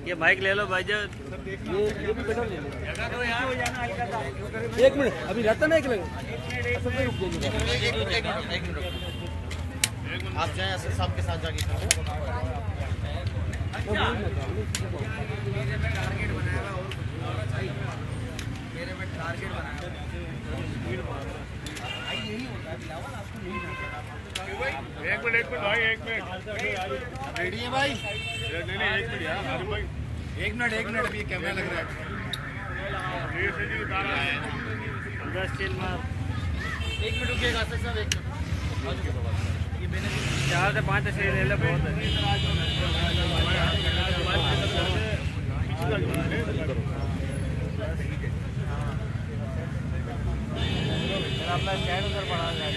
ये बाइक ले लो भाई जान। ये भी पेट्रोल ले लो। एक मिनट अभी रहता ना एक मिनट आप जाएं असद साहब के साथ जाके एक मिनट भाई, एक मिनट रेडी है भाई? नहीं नहीं, एक मिनट यार आरिफ भाई, एक मिनट अभी ये कैमरा लग रहा है। ये सीधी उतार रहा है। 10 चिल मार। 1 मिनट रुकिएगा असद साहब, 1 मिनट। ये मैंने 4 से 5 से ले लो बहुत है। अपना स्टैंड उधर पड़ा है।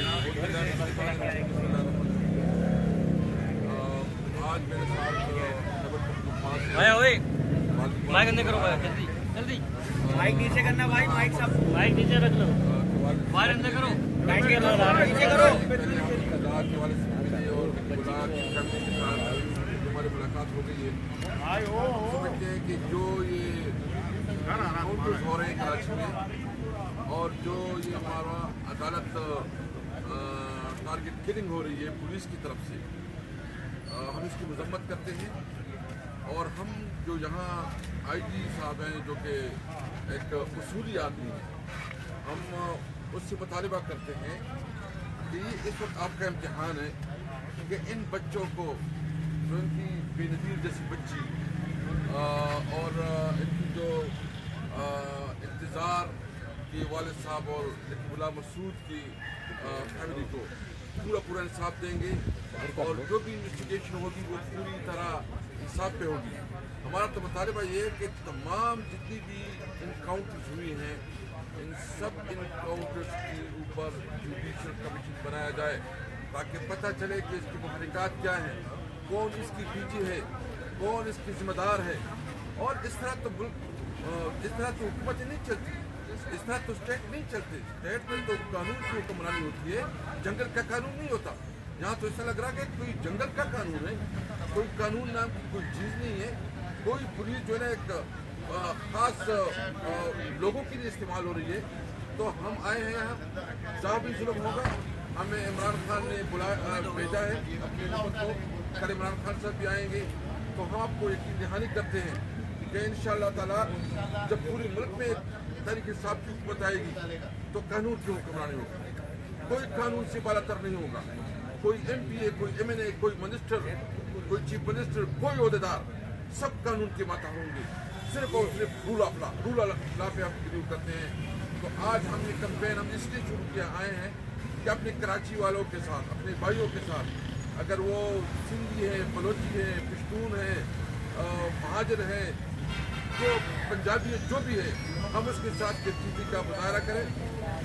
आज मेरे साथ भाई ओए माइक अंदर करो भाई, जल्दी जल्दी माइक नीचे करना भाई, माइक सब माइक नीचे रख लो, बाहर अंदर करो, नीचे करो। के वाले से मिले और गुलाब की फैमिली के साथ हमारी मुलाकात हो गई है। समझते हैं कि जो ये काउंटर्स हो रहे हैं कराची में और जो ये हमारा अदालत टारगेट किलिंग हो रही है पुलिस की तरफ से, हम इसकी मजम्मत करते हैं। और हम जो यहाँ आईजी साहब हैं जो कि एक उसूली आदमी हैं, हम उससे मुतालबा करते हैं कि इस वक्त आपका इम्तिहान है कि इन बच्चों को जो इनकी बेनज़ीर जैसी बच्ची और इनकी जो इंतज़ार के वालिद साहब और गुलाम मसूद की फैमिली को पूरा इंसाफ देंगे और जो भी इन्वेस्टिगेशन होगी वो पूरी तरह इंसाफ पे होगी। हमारा तो मुतालबा ये है कि तमाम जितनी भी इनकाउंटर्स हुई हैं इन सब इनकाउंटर्स के ऊपर जुडिशल कमीशन बनाया जाए ताकि पता चले कि इसकी मुहरिकात क्या हैं, कौन इसकी पीछे है, कौन इसकी जिम्मेदार है। और इस तरह तो हुकूमतें नहीं चलती, इस तरह तो स्टेट नहीं चलते। स्टेट में तो कानून की हुक्मरानी होती है, जंगल का कानून नहीं होता। यहाँ तो ऐसा लग रहा है कि कोई जंगल का कानून है, कोई कानून नाम की कोई चीज़ नहीं है। कोई पुलिस जो है ना एक ख़ास लोगों के लिए इस्तेमाल हो रही है। तो हम आए हैं यहाँ, जहाँ भी जुल्म होगा हमें इमरान खान ने भेजा है अपने लोगों को, कल इमरान खान साहब भी आएंगे। तो हम आपको यकीन दहानी करते हैं कि इंशाअल्लाह ताला जब पूरे मुल्क में तरीके साहब की हुकूमत आएगी तो कानून की हुक्मरानी होगी, कोई कानून से बालातर नहीं होगा। कोई MPA, कोई MNA, कोई मिनिस्टर, कोई चीफ मिनिस्टर, कोई ओहदेदार, सब कानून के माता होंगे। सिर्फ और सिर्फ रूल ऑफ लॉ पे आप ड्यू करते हैं। तो आज हमने कैंपेन हम इसलिए शुरू किया आए हैं कि अपने कराची वालों के साथ, अपने भाइयों के साथ, अगर वो सिंधी है, बलोची है, पश्तून है, महाजर है, जो पंजाबी है, जो भी है, हम उसके साथ यकजहती का मुजाहरा करें।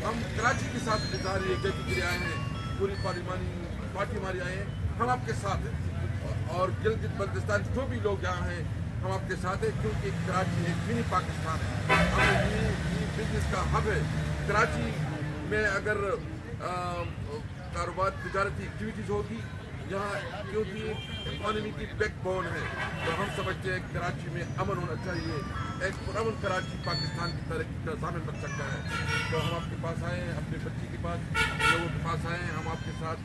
हम कराची के साथ इजहार यकजहती के लिए आए हैं, पूरी पार्लिमानी पार्टी हमारी आए हैं, हम आपके साथ हैं। और गिलगित बल्तिस्तान जो भी लोग यहाँ हैं हम आपके साथ हैं, क्योंकि कराची एक मिनी पाकिस्तान है, हमें बिजनेस का हब है। कराची में अगर कारोबार तजारती एक्टिविटीज़ होगी यहाँ, क्योंकि इकॉनमी की बैकबोन है, तो हम समझते हैं कराची में अमन होना चाहिए। एक पुरअमन कराची पाकिस्तान की तरक्की का ज़ामिन बन सकता है। तो हम आपके पास आए हैं, अपने बच्ची के पास, लोगों के पास आए हैं, हम आपके साथ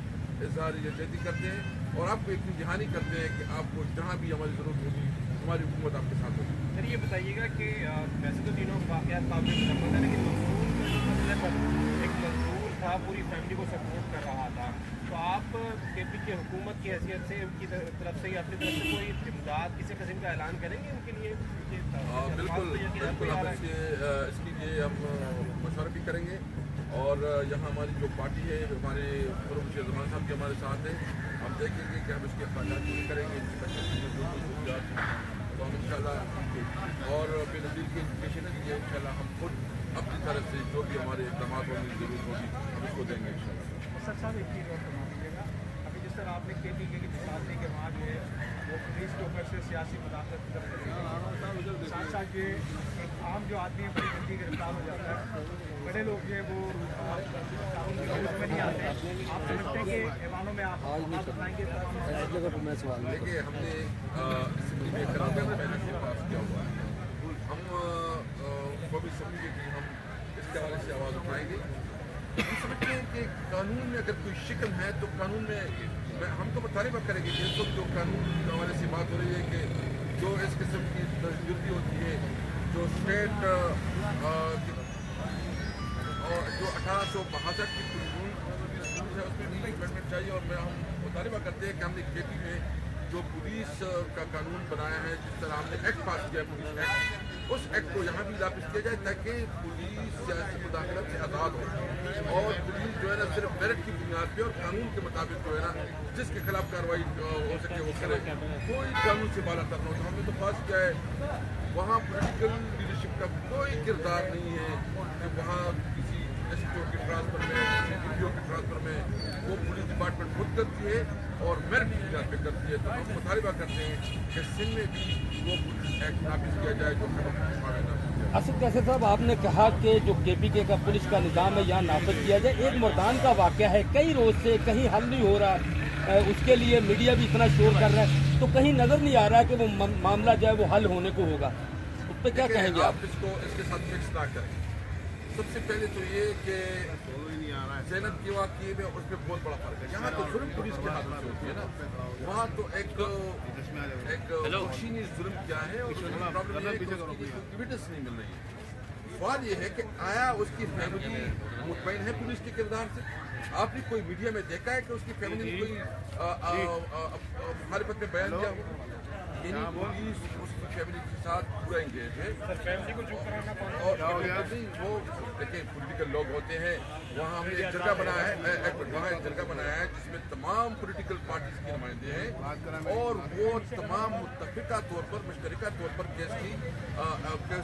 इज़हार यकजहती करते हैं और आपको यकीन दहानी करते हैं कि आपको जहाँ भी हमारी ज़रूरत होगी हमारी हुकूमत आपके साथ होगी। सर ये बताइएगा कि वैसे तो तीनों वाक़यात काबिल तशद्दुद है, लेकिन मजदूर के जो मसले पर एक मजदूर था पूरी फैमिली को सपोर्ट कर रहा था, तो आप KP की हुकूमत की हैसियत से उनकी तरफ से या अपनी तरफ से कोई इमदाद किसी किस्म का ऐलान करेंगे उनके लिए? बिल्कुल हम इसके लिए हम मशवरा भी करेंगे। और यहाँ हमारी जो पार्टी है, हमारे मुफ्ती ज़मान साहब के हमारे साथ हैं, हम देखेंगे कि हम इसके अखराजात भी करेंगे, तो हम इंशाल्लाह और बेनज़ीर की एजुकेशन के लिए इंशाल्लाह हम खुद अपनी तरफ से जो भी हमारे इक़दाम होंगे ज़रूरत होगी हम उसको देंगे इंशाल्लाह। सर साहब एक चीज़ और करवा दीजिएगा, अभी जिस तरह आपने KP की मिसाल दी कि वहाँ जो है वो पुलिस के ऊपर से सियासी मदाखलत की तरफ साथ साथ ये एक आम जो आदमी है बड़ी जल्दी गिरफ्तार हो जाता है, बड़े लोग जो है वो कानून की न्यूज़ में नहीं आते। आप समझते हैं कि ऐवानों में आप बताएंगे? देखिए हमने इसम्बली में करार मैंने पास किया पाएंगे। हम समझते हैं कि कानून में अगर कोई शिकन है तो कानून में हम तो मुतालिबा करेंगे कि इस वक्त जो कानून के हवाले से बात हो रही है कि जो इस किस्म की दहशतगर्दी होती है, जो स्टेट और जो 1862 की कानून है उसमें भी अमेंडमेंट चाहिए। और हम मुतालिबा करते हैं कि हमने केपी में जो पुलिस का कानून बनाया है, जिस तरह हमने एक्ट पास किया है पुलिस एक्ट, उस एक्ट को यहाँ भी वापस किया जाए ताकि पुलिस सियासी मुदाखलत से आज़ाद हो और पुलिस जो है ना सिर्फ मेरिट की बुनियाद पे और कानून के मुताबिक जो है ना जिसके खिलाफ कार्रवाई हो सके वो करे, कोई कानून से बाला तर न हो। तो हमने तो पास किया है वहाँ पॉलिटिकल लीडरशिप का कोई किरदार नहीं है कि वहाँ किसी एसपीओ के ट्रांसफर में, सीपीओ के ट्रांसफर में वो पुलिस डिपार्टमेंट खुद करती है और मेरिट की बुनियाद पे करती है। तो हम मुतालिबा करते हैं कि सिंध में भी वो पुलिस एक्ट नाफिज किया जाए जो असद कैसर साहब, आपने कहा कि जो केपीके का पुलिस का निज़ाम है यहाँ नाफिज किया जाए। एक मुर्दान का वाक़या है, कई रोज़ से कहीं हल नहीं हो रहा, उसके लिए मीडिया भी इतना शोर कर रहा है, तो कहीं नज़र नहीं आ रहा है कि वो मामला जो है वो हल होने को होगा। उस पर क्या कहेंगे आप? इसको इसके साथ फिक्स ना करें। सबसे पहले तो ये कि जैनब के वाक़ये में उसमें बहुत बड़ा फर्क है। यहाँ तो जुल्म पुलिस के हाथ में होती है ना, वहाँ तो एक बख्शीनी जुल्म क्या है और प्रॉब्लम ये है कि उसकी एविडेंस नहीं मिल रही है। सवाल ये है कि आया उसकी फैमिली मुतमईन है पुलिस के किरदार से? आपने कोई मीडिया में देखा है कि उसकी फैमिली ने कोई मुखालिफत में बयान दिया हो? यानी पुलिस उसकी फैमिली के साथ पूरा इंगेज है। और वो देखिए पॉलिटिकल लोग होते हैं, वहाँ हमने एक जगह बनाया है, वहाँ एक जगह बनाया है जिसमें तमाम पॉलिटिकल पार्टीज के नुमाइंदे हैं और वो तमाम मुत्तफिका तौर पर, मुश्तरका तौर पर केस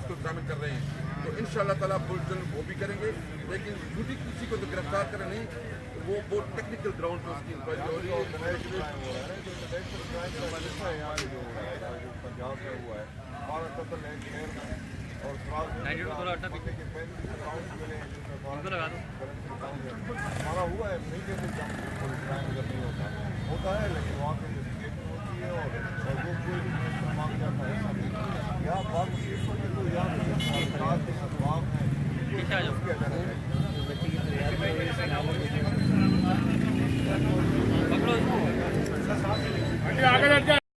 को एग्जामिन कर रहे हैं। तो इंशाअल्लाह ताला जल्द वो भी करेंगे, लेकिन झूठी किसी को तो गिरफ्तार करें नहीं, वो बहुत टेक्निकल ग्राउंड पर उसकी इंक्वायरी हो रही है। पंजाब में हुआ है और लगा दो हमारा हुआ है नहीं कि होता है, लेकिन वहाँ पे इन्वेस्टिगेशन होती है और वो कोई भी मांग जाता है। यहाँ बात तो